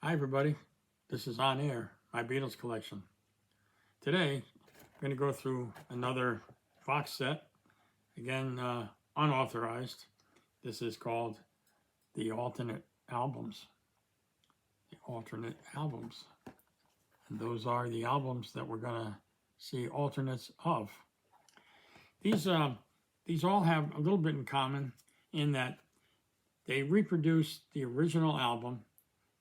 Hi everybody, this is On Air, my Beatles collection. Today, I'm going to go through another box set, again unauthorized. This is called the alternate albums. And those are the albums that we're going to see alternates of. These all have a little bit in common in that they reproduce the original album,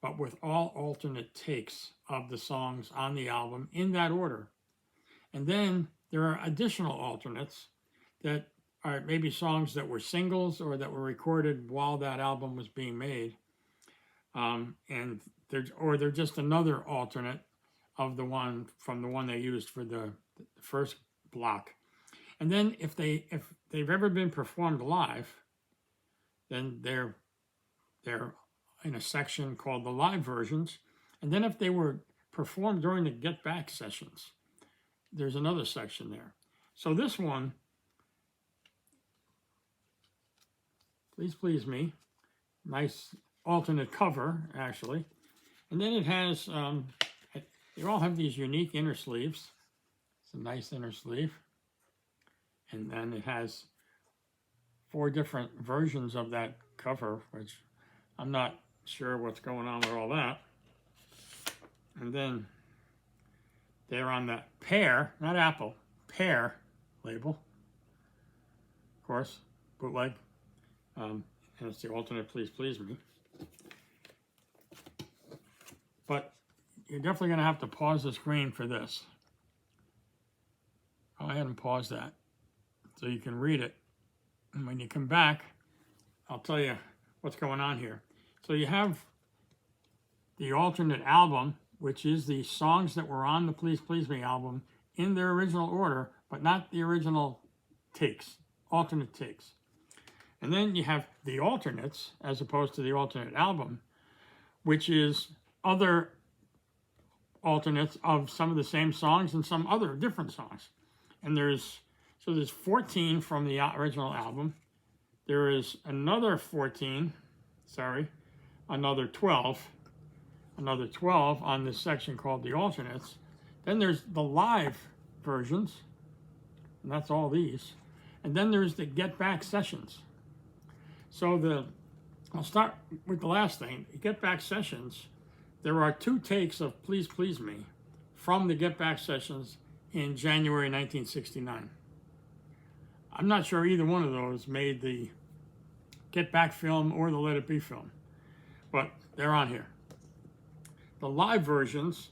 but with all alternate takes of the songs on the album in that order. And then there are additional alternates that are maybe songs that were singles or that were recorded while that album was being made. And they're just another alternate of the one from the one they used for the first block. And then if they've ever been performed live, then they're in a section called the live versions. And then if they were performed during the Get Back sessions, there's another section there. So this one, Please Please Me, nice alternate cover, actually. And then it has, they all have these unique inner sleeves. It's a nice inner sleeve. And then it has 4 different versions of that cover, which I'm not sure what's going on with all that. And then they're on the Pear, not Apple, Pear label. Of course, bootleg. And it's the alternate Please Please Me. But you're definitely going to have to pause the screen for this. Go ahead and pause that so you can read it. And when you come back, I'll tell you what's going on here. So you have the alternate album, which is the songs that were on the Please Please Me album in their original order, but not the original takes, alternate takes. And then you have the alternates, as opposed to the alternate album, which is other alternates of some of the same songs and some other different songs. And there's 14 from the original album. There is another 12 on this section called the alternates. Then there's the live versions, and that's all these. And then there's the Get Back sessions. So I'll start with the last thing. Get Back sessions, there are 2 takes of Please Please Me from the Get Back sessions in January 1969. I'm not sure either one of those made the Get Back film or the Let It Be film, but they're on here. The live versions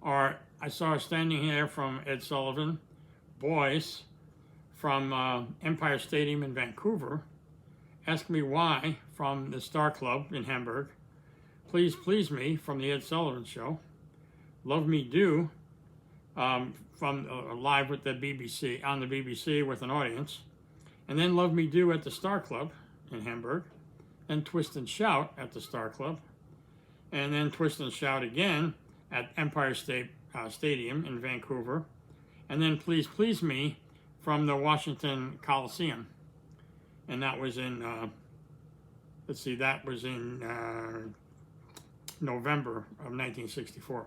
are, I saw standing here from Ed Sullivan, Boys from Empire Stadium in Vancouver, Ask Me Why from the Star Club in Hamburg, Please Please Me from the Ed Sullivan Show, Love Me Do from live with the BBC, on the BBC with an audience, and then Love Me Do at the Star Club in Hamburg, then Twist and Shout at the Star Club, and then Twist and Shout again at Empire Stadium in Vancouver, and then Please Please Me from the Washington Coliseum. And that was in, that was in November of 1964.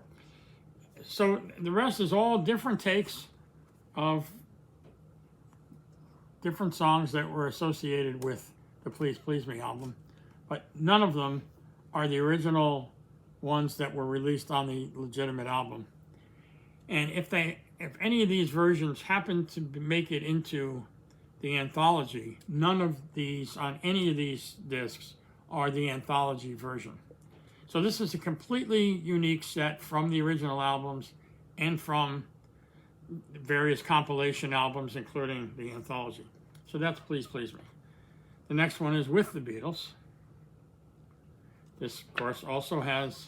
So the rest is all different takes of different songs that were associated with the Please Please Me album, but none of them are the original ones that were released on the legitimate album. And if any of these versions happen to make it into the anthology, none of these on any of these discs are the anthology version. So this is a completely unique set from the original albums and from various compilation albums, including the anthology. So that's Please Please Me. The next one is With the Beatles. This, of course, also has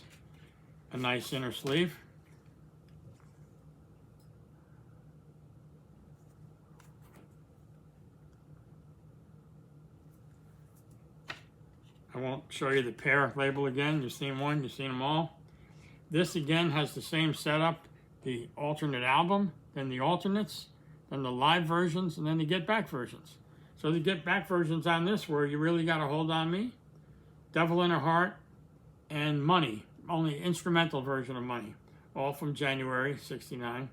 a nice inner sleeve. I won't show you the Pear label again. You've seen one, you've seen them all. This again has the same setup, the alternate album, then the alternates, then the live versions, and then the Get Back versions. So the Get Back versions on this were You Really Got a Hold on Me, Devil in Her Heart, and Money only instrumental version of Money, all from January '69.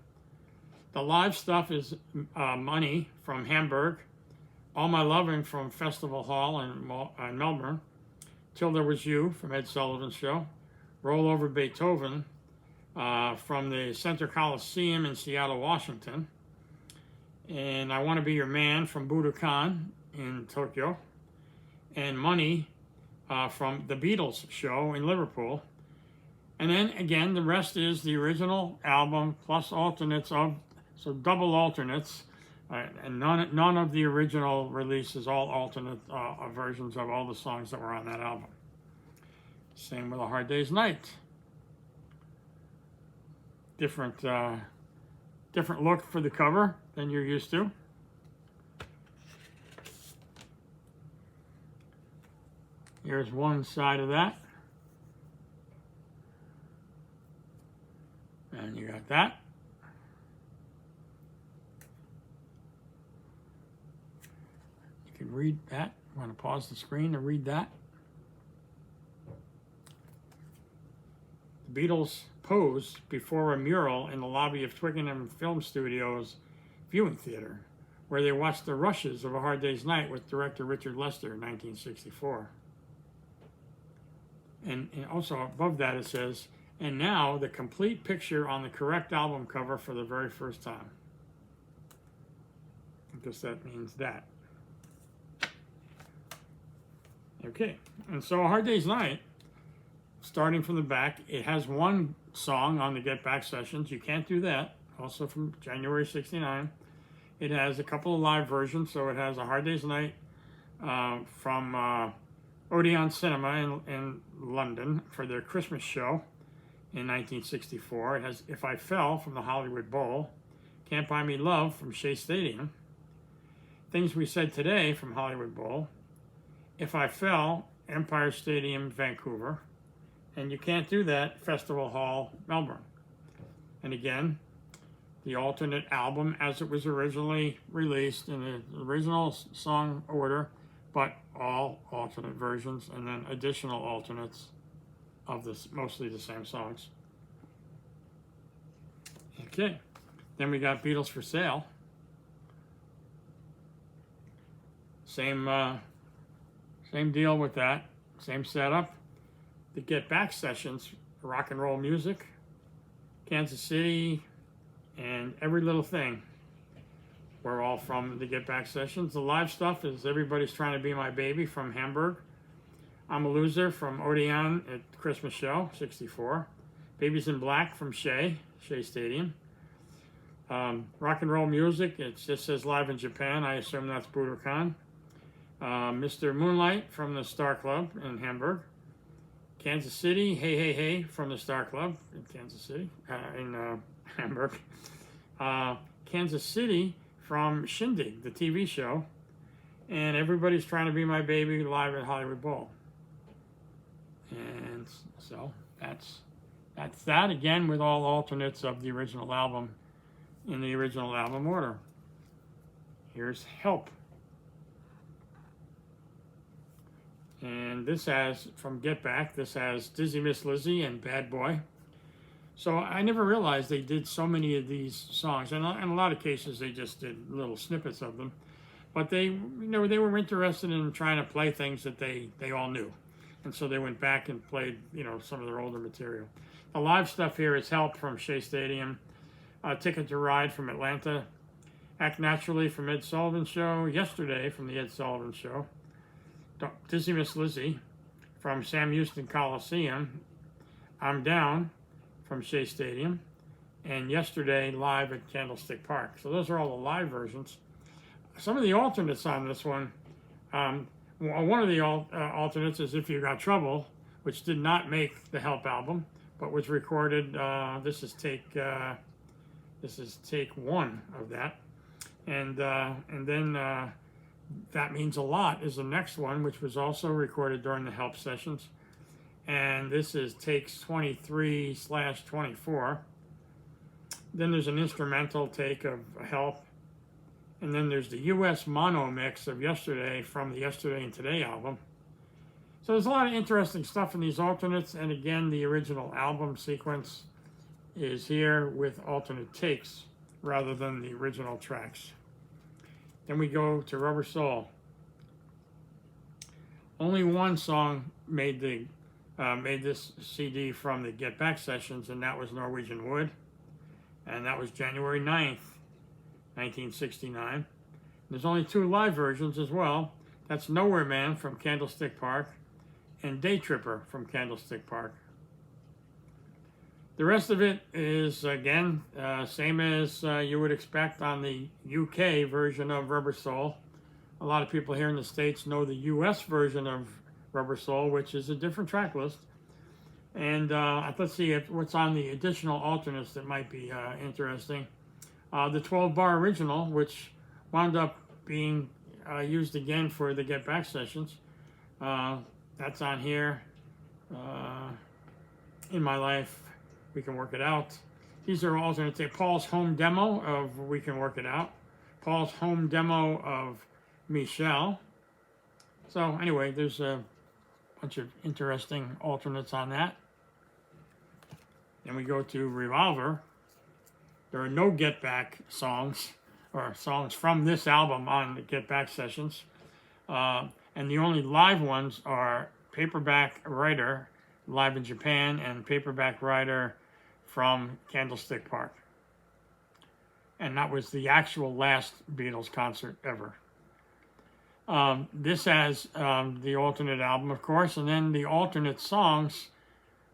The live stuff is Money from Hamburg, All My Loving from Festival Hall in Melbourne, Till There Was You from Ed Sullivan's show, Roll Over Beethoven from the Center Coliseum in Seattle, Washington, and I Want to Be Your Man from Budokan in Tokyo, and Money from the Beatles show in Liverpool. And then again, the rest is the original album plus alternates of, so double alternates, and none of the original releases, all alternate versions of all the songs that were on that album. Same with A Hard Day's Night. Different look for the cover than you're used to. Here's one side of that. And you got that. You can read that. I'm going to pause the screen to read that. The Beatles pose before a mural in the lobby of Twickenham Film Studios viewing theater, where they watched the rushes of A Hard Day's Night with director Richard Lester in 1964. And also above that it says, and now the complete picture on the correct album cover for the very first time. I guess that means that. Okay, and so A Hard Day's Night, starting from the back, it has one song on the Get Back sessions. You can't do that. Also from January '69. It has a couple of live versions. So it has A Hard Day's Night from Odeon Cinema in London for their Christmas show in 1964. It has If I Fell from the Hollywood Bowl, Can't Buy Me Love from Shea Stadium, Things We Said Today from Hollywood Bowl, If I Fell, Empire Stadium, Vancouver, and You Can't Do That, Festival Hall, Melbourne. And again, the alternate album as it was originally released in the original song order, but all alternate versions, and then additional alternates of this, mostly the same songs. Okay, then we got Beatles For Sale. Same deal with that, same setup. The Get Back sessions, Rock and Roll Music, Kansas City, and Every Little Thing were all from the Get Back sessions. The live stuff is Everybody's Trying to Be My Baby from Hamburg, I'm a Loser from Odeon at Christmas Show, '64, Babies in Black from Shea Stadium, Rock and Roll Music, it just says Live in Japan, I assume that's Budokan, Mr. Moonlight from the Star Club in Hamburg, Kansas City, Hey Hey Hey from the Star Club in Kansas City, in Hamburg, Kansas City from Shindig, the TV show, and Everybody's Trying to Be My Baby live at Hollywood Bowl. And so that's that again with all alternates of the original album in the original album order. Here's Help. And this has, from Get Back, this has Dizzy Miss Lizzy and Bad Boy. So I never realized they did so many of these songs, and in a lot of cases they just did little snippets of them. But they were interested in trying to play things that they all knew, and so they went back and played some of their older material. The live stuff here is Help from Shea Stadium, Ticket to Ride from Atlanta, Act Naturally from Ed Sullivan's Show, Yesterday from the Ed Sullivan Show, Dizzy Miss Lizzy from Sam Houston Coliseum, I'm Down from Shea Stadium, and Yesterday live at Candlestick Park. So those are all the live versions. Some of the alternates on this one, one of the alternates is If You Got Trouble, which did not make the Help album, but was recorded. This is take one of that, and then That Means a Lot is the next one, which was also recorded during the Help sessions. And this is takes 23/24. Then there's an instrumental take of Help. And then there's the US mono mix of Yesterday from the Yesterday and Today album. So there's a lot of interesting stuff in these alternates, and again, the original album sequence is here with alternate takes rather than the original tracks. Then we go to Rubber Soul. Only one song made this CD from the Get Back sessions, and that was Norwegian Wood, and that was January 9th, 1969. There's only 2 live versions as well. That's Nowhere Man from Candlestick Park and Day Tripper from Candlestick Park. The rest of it is, again, same as you would expect on the UK version of Rubber Soul. A lot of people here in the States know the US version of Rubber Soul, which is a different track list. And let's see what's on the additional alternates that might be interesting. The 12-bar original, which wound up being used again for the Get Back sessions. That's on here. In My Life, We Can Work It Out. These are alternates. Paul's home demo of We Can Work It Out. Paul's home demo of Michelle. So anyway, there's a bunch of interesting alternates on that. Then we go to Revolver. There are no Get Back songs or songs from this album on the Get Back sessions. And the only live ones are Paperback Writer, live in Japan, and Paperback Writer from Candlestick Park. And that was the actual last Beatles concert ever. This has the alternate album, of course, and then the alternate songs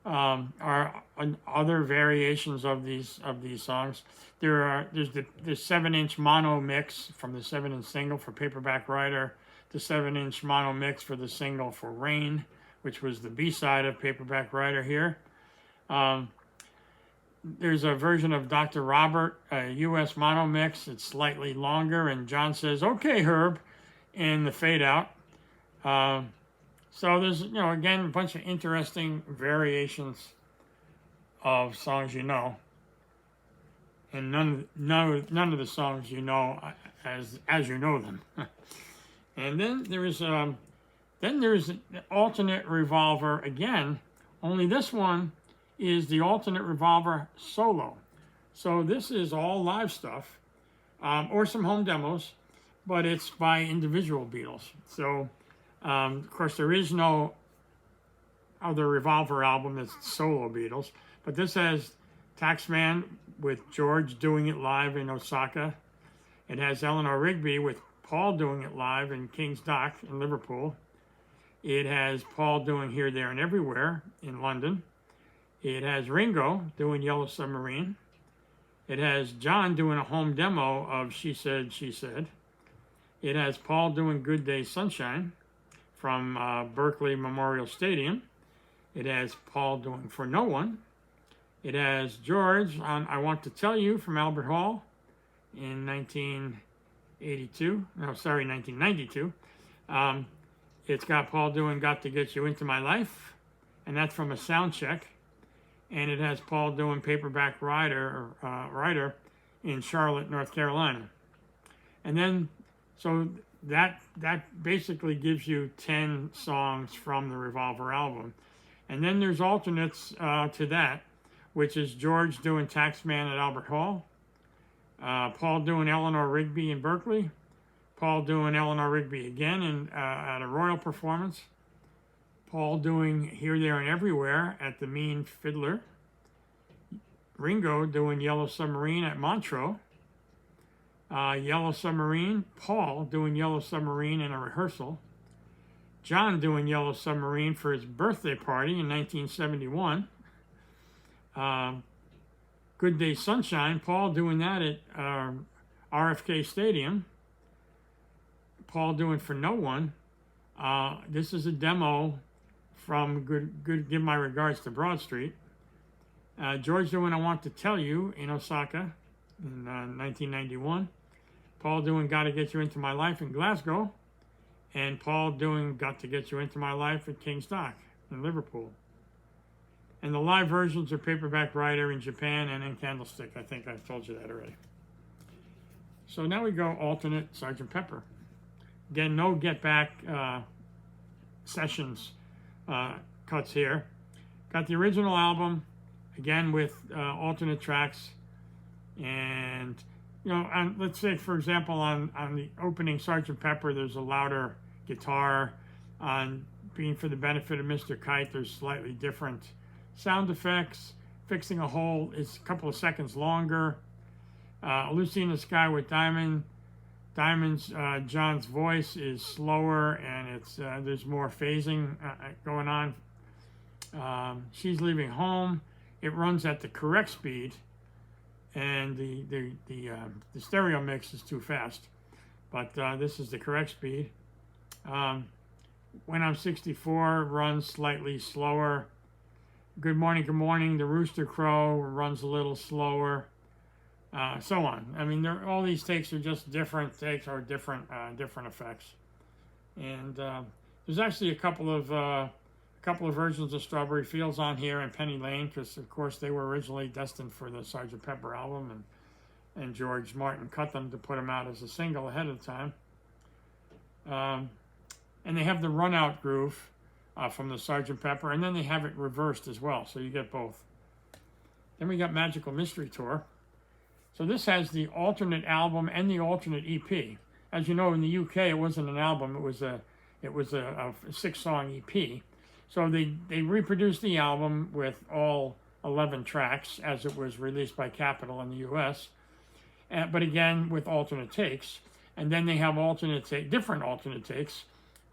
are other variations of these songs. There's the 7-inch mono mix from the 7-inch single for Paperback Writer, the 7-inch mono mix for the single for Rain, which was the B-side of Paperback Writer here. There's a version of Dr. Robert, a US mono mix. It's slightly longer, and John says, "Okay, Herb," in the fade out. So there's, again, a bunch of interesting variations of songs and none of the songs as you know them. And then there's an alternate Revolver again, only this one is the alternate Revolver solo. So this is all live stuff, or some home demos, but it's by individual Beatles. So, of course, there is no other Revolver album that's solo Beatles, but this has Taxman with George doing it live in Osaka. It has Eleanor Rigby with Paul doing it live in King's Dock in Liverpool. It has Paul doing Here, There, and Everywhere in London. It has Ringo doing Yellow Submarine. It has John doing a home demo of She Said, She Said. It has Paul doing Good Day Sunshine from Berkeley Memorial Stadium. It has Paul doing For No One. It has George on I Want to Tell You from Albert Hall in 1992. 1992. It's got Paul doing Got to Get You Into My Life, and that's from a sound check. And it has Paul doing Paperback Writer in Charlotte, North Carolina. And then, so that basically gives you 10 songs from the Revolver album. And then there's alternates to that, which is George doing Taxman at Albert Hall, Paul doing Eleanor Rigby in Berkeley, Paul doing Eleanor Rigby again at a Royal performance, Paul doing Here, There, and Everywhere at the Mean Fiddler, Ringo doing Yellow Submarine at Montreux, Yellow Submarine, Paul doing Yellow Submarine in a rehearsal, John doing Yellow Submarine for his birthday party in 1971, Good Day Sunshine, Paul doing that at RFK Stadium, Paul doing For No One. This is a demo from Good Give My Regards to Broad Street. George doing I Want to Tell You in Osaka in 1991. Paul doing Gotta Get You Into My Life in Glasgow. And Paul doing Got to Get You Into My Life at King's Dock in Liverpool. And the live versions are Paperback Writer in Japan and in Candlestick. I think I've told you that already. So now we go alternate Sgt. Pepper. Again, no Get Back sessions cuts here. Got the original album, again with alternate tracks. And, you know, let's say, for example, on the opening Sgt. Pepper, there's a louder guitar. On Being for the Benefit of Mr. Kite, there's slightly different sound effects. Fixing a Hole is a couple of seconds longer. Lucy in the Sky with Diamonds, John's voice is slower, and there's more phasing going on. She's Leaving Home, it runs at the correct speed, and the stereo mix is too fast, but this is the correct speed. When I'm 64 runs slightly slower. Good Morning, the Rooster Crow runs a little slower. So on. I mean, all these takes are just different takes or different effects. And there's actually a couple of versions of Strawberry Fields on here and Penny Lane, because of course they were originally destined for the Sgt. Pepper album, and George Martin cut them to put them out as a single ahead of time. And they have the run out groove from the Sgt. Pepper, and then they have it reversed as well, so you get both. Then we got Magical Mystery Tour. So this has the alternate album and the alternate EP. As you know, in the UK, it wasn't an album; it was a 6-song EP. So they reproduced the album with all 11 tracks as it was released by Capitol in the US, but again with alternate takes. And then they have different alternate takes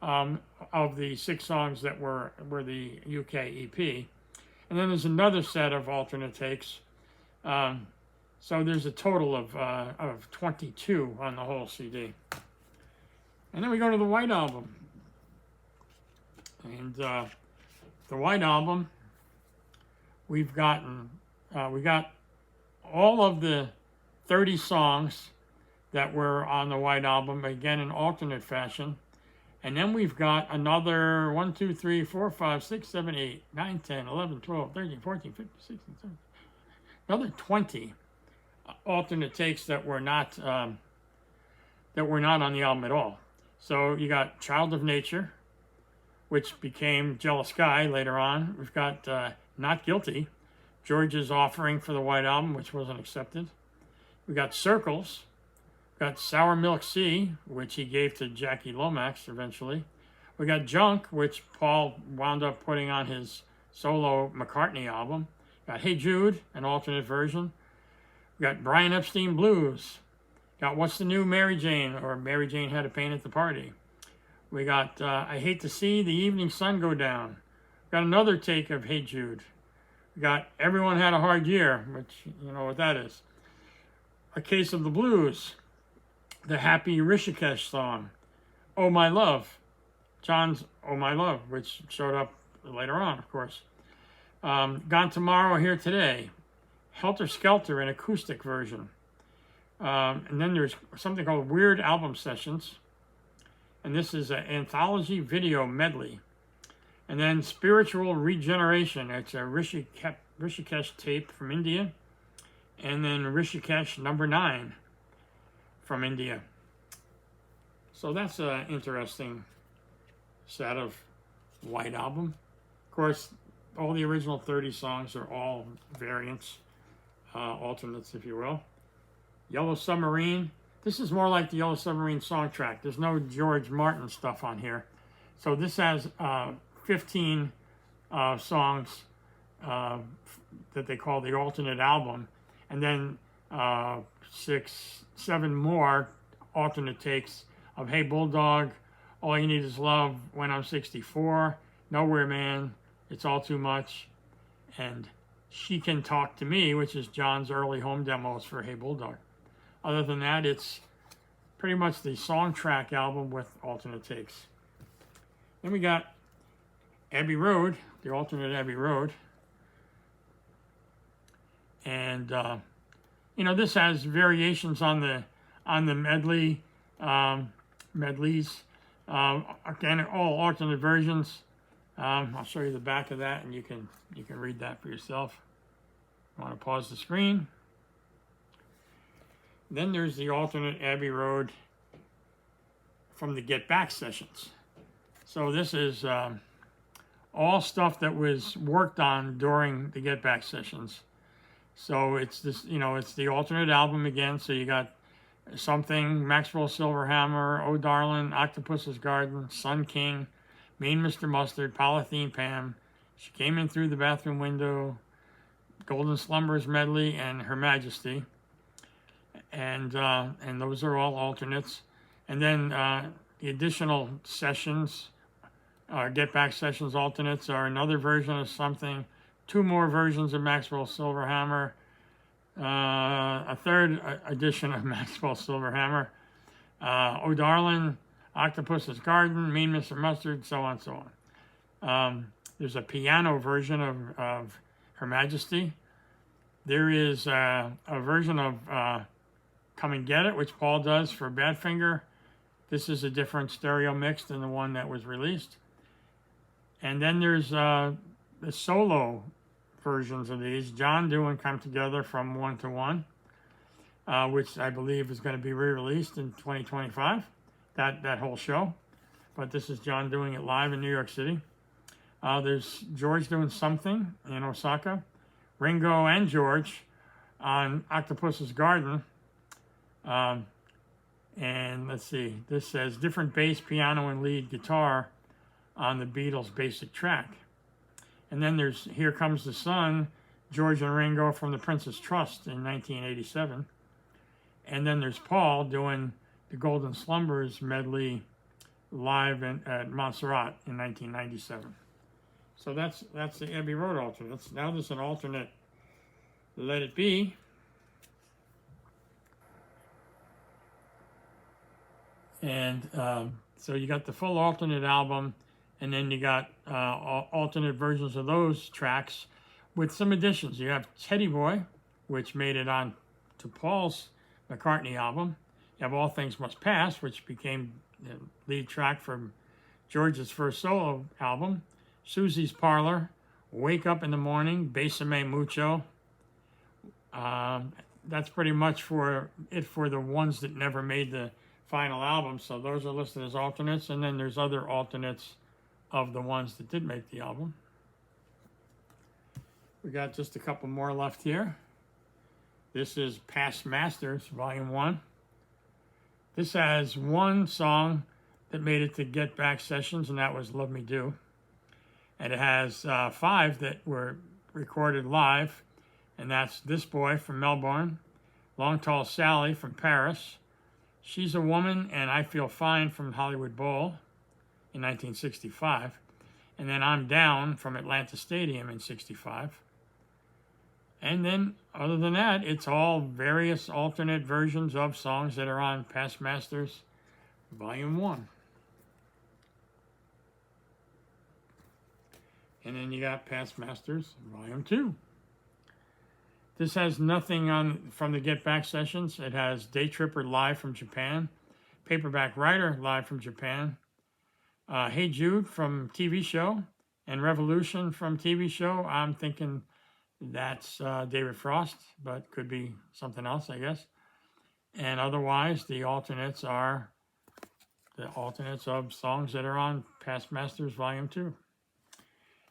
of the 6 songs that were the UK EP. And then there's another set of alternate takes. So there's a total of 22 on the whole CD. And then we go to the White Album. And the White Album, we got all of the 30 songs that were on the White Album, again in alternate fashion. And then we've got another 1, 2, 3, 4, 5, 6, 7, 8, 9, 10, 11, 12, 13, 14, 15, 16, 17. Another 20 alternate takes that were not on the album at all. So you got Child of Nature, which became Jealous Guy later on. We've got Not Guilty, George's offering for the White Album, which wasn't accepted. We got Circles. Got Sour Milk Sea, which he gave to Jackie Lomax eventually. We got Junk, which Paul wound up putting on his solo McCartney album. Got Hey Jude, an alternate version. We got Brian Epstein Blues. Got What's the New Mary Jane, or Mary Jane Had a Pain at the Party. We got I Hate to See the Evening Sun Go Down. Got another take of Hey Jude. We got Everyone Had a Hard Year, which you know what that is. A Case of the Blues. The Happy Rishikesh song, Oh My Love, John's Oh My Love, which showed up later on, of course. Gone Tomorrow, Here Today, Helter Skelter, an acoustic version. And then there's something called Weird Album Sessions, and this is an anthology video medley. And then Spiritual Regeneration, it's a Rishikesh tape from India, and then Rishikesh number 9. From India. So that's an interesting set of White Album. Of course, all the original 30 songs are all variants, alternates, if you will. Yellow Submarine. This is more like the Yellow Submarine song track. There's no George Martin stuff on here. So this has 15 songs that they call the alternate album, and then 6, 7 more alternate takes of Hey Bulldog, All You Need Is Love, When I'm 64, Nowhere Man, It's All Too Much, and She Can Talk to Me, which is John's early home demos for Hey Bulldog. Other than that, it's pretty much the song track album with alternate takes. Then we got Abbey Road, the alternate Abbey Road. And you know, this has variations on the medley, medleys. Again, all alternate versions. I'll show you the back of that, and you can read that for yourself. I want to pause the screen. Then there's the alternate Abbey Road from the Get Back sessions. So this is all stuff that was worked on during the Get Back sessions. So it's this, it's the alternate album again. So you got Something, Maxwell Silverhammer, Oh Darlin', Octopus's Garden, Sun King, Mean Mr. Mustard, Polythene Pam, She Came In Through the Bathroom Window, Golden Slumbers Medley, and Her Majesty. And those are all alternates. And then the additional sessions, Get Back sessions alternates, are another version of Something, 2 more versions of Maxwell Silverhammer, a 3rd edition of Maxwell Silverhammer, Oh Darlin', Octopus's Garden, Mean Mr. Mustard, so on and so on. There's a piano version of Her Majesty. There is a version of Come and Get It, which Paul does for Badfinger. This is a different stereo mix than the one that was released. And then there's the solo versions of these. John doing Come Together from 1 to 1, which I believe is going to be re-released in 2025, that whole show. But this is John doing it live in New York City. There's George doing Something in Osaka. Ringo and George on Octopus's Garden. And let's see, this says different bass, piano, and lead guitar on the Beatles' basic track. And then there's Here Comes the Sun, George and Ringo from the Prince's Trust in 1987. And then there's Paul doing the Golden Slumbers medley live at Montserrat in 1997. So that's the Abbey Road alternates. Now there's an alternate, Let It Be. And so you got the full alternate album, and then you got alternate versions of those tracks with some additions. You have Teddy Boy, which made it on to Paul's McCartney album. You have All Things Must Pass, which became the lead track from George's first solo album. Susie's Parlor, Wake Up in the Morning, Besame Mucho. That's pretty much for the ones that never made the final album. So those are listed as alternates. And then there's other alternates of the ones that did make the album. We got just a couple more left here. This is Past Masters, Volume 1. This has one song that made it to Get Back sessions, and that was Love Me Do. And it has 5 that were recorded live, and that's This Boy from Melbourne, Long Tall Sally from Paris, She's a Woman and I Feel Fine from Hollywood Bowl in 1965, and then I'm Down from Atlanta Stadium in 65. And then, other than that, it's all various alternate versions of songs that are on Past Masters, Volume 1. And then you got Past Masters, Volume 2. This has nothing on from the Get Back sessions. It has Day Tripper live from Japan, Paperback Writer live from Japan, Hey Jude from TV show, and Revolution from TV show. I'm thinking that's David Frost, but could be something else, I guess. And otherwise, the alternates are the alternates of songs that are on Past Masters Volume 2.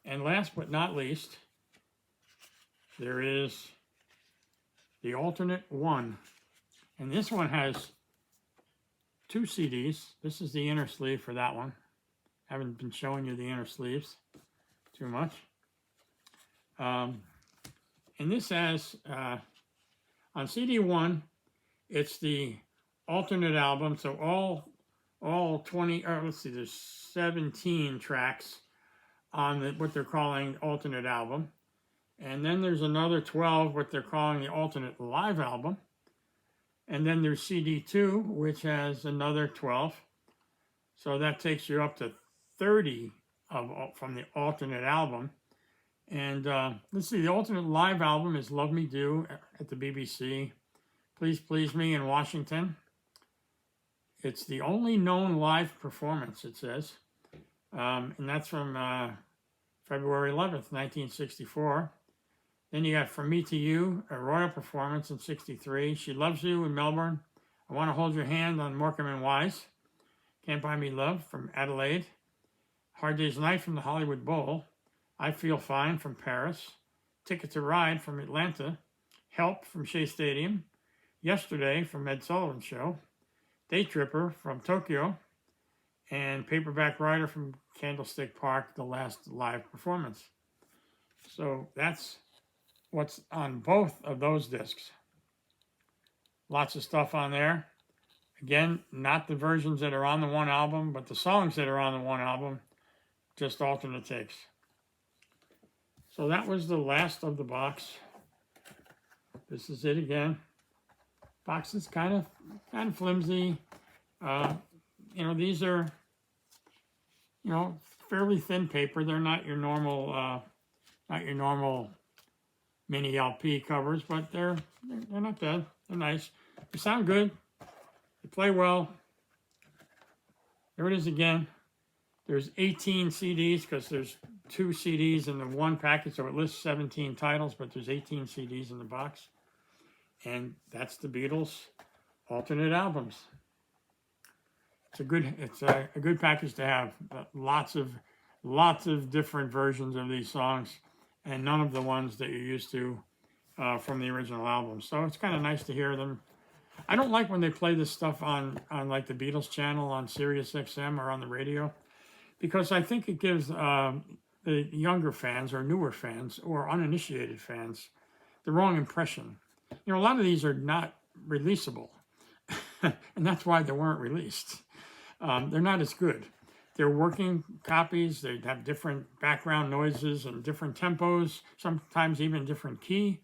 And last but not least, there is the alternate 1. And this one has 2 CDs. This is the inner sleeve for that one. Haven't been showing you the inner sleeves too much. And this has, on CD 1, it's the alternate album. So all 20, or let's see, there's 17 tracks on what they're calling alternate album. And then there's another 12, what they're calling the alternate live album. And then there's CD 2, which has another 12. So that takes you up to 30 from the alternate album. And let's see, the alternate live album is Love Me Do at the BBC, Please Please Me in Washington. It's the only known live performance, it says. And that's from February 11th, 1964. Then you got From Me to You, a royal performance in 63. She Loves You in Melbourne. I Want to Hold Your Hand on Morecambe and Wise. Can't Buy Me Love from Adelaide. Hard Day's Night from the Hollywood Bowl. I Feel Fine from Paris, Ticket to Ride from Atlanta, Help from Shea Stadium, Yesterday from Ed Sullivan Show, Day Tripper from Tokyo, and Paperback Rider from Candlestick Park, the last live performance. So that's what's on both of those discs. Lots of stuff on there. Again, not the versions that are on the one album, but the songs that are on the one album, just alternate takes. So that was the last of the box. This is it again. Box is kind of flimsy. You know, these are, you know, fairly thin paper. They're not your normal mini LP covers, but they're not bad. They're nice. They sound good. They play well. There it is again. There's 18 CDs because there's 2 CDs in the one package, so it lists 17 titles, but there's 18 CDs in the box. And that's the Beatles alternate albums. It's a good package to have. Lots of different versions of these songs, and none of the ones that you're used to from the original album. So it's kind of nice to hear them. I don't like when they play this stuff on like the Beatles channel on Sirius XM or on the radio, because I think it gives the younger fans or newer fans or uninitiated fans the wrong impression. You know, a lot of these are not releasable, and that's why they weren't released. They're not as good. They're working copies. They have different background noises and different tempos, sometimes even different key.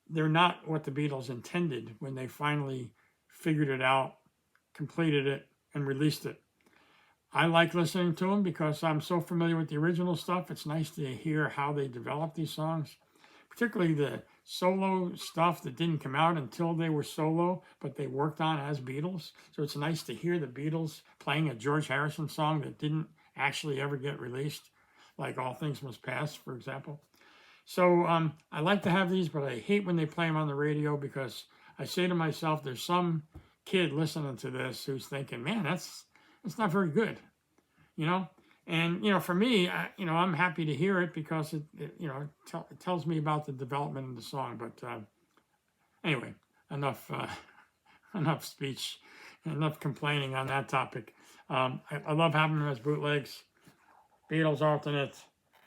They're not what the Beatles intended when they finally figured it out, completed it, and released it. I like listening to them because I'm so familiar with the original stuff. It's nice to hear how they developed these songs, particularly the solo stuff that didn't come out until they were solo, but they worked on as Beatles. So it's nice to hear the Beatles playing a George Harrison song that didn't actually ever get released, like All Things Must Pass, for example. So I like to have these, but I hate when they play them on the radio, because I say to myself, there's some kid listening to this who's thinking, man, that's not very good, you know? And, you know, for me, I'm happy to hear it because it tells me about the development of the song. But anyway, enough speech, enough complaining on that topic. I love having them as bootlegs, Beatles alternate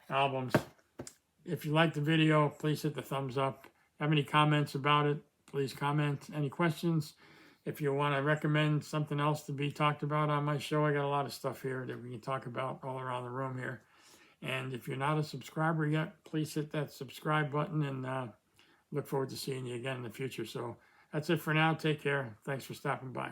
albums. If you like the video, please hit the thumbs up. Have any comments about it, please comment. Any questions? If you want to recommend something else to be talked about on my show, I got a lot of stuff here that we can talk about all around the room here. And if you're not a subscriber yet, please hit that subscribe button, and look forward to seeing you again in the future. So that's it for now. Take care. Thanks for stopping by.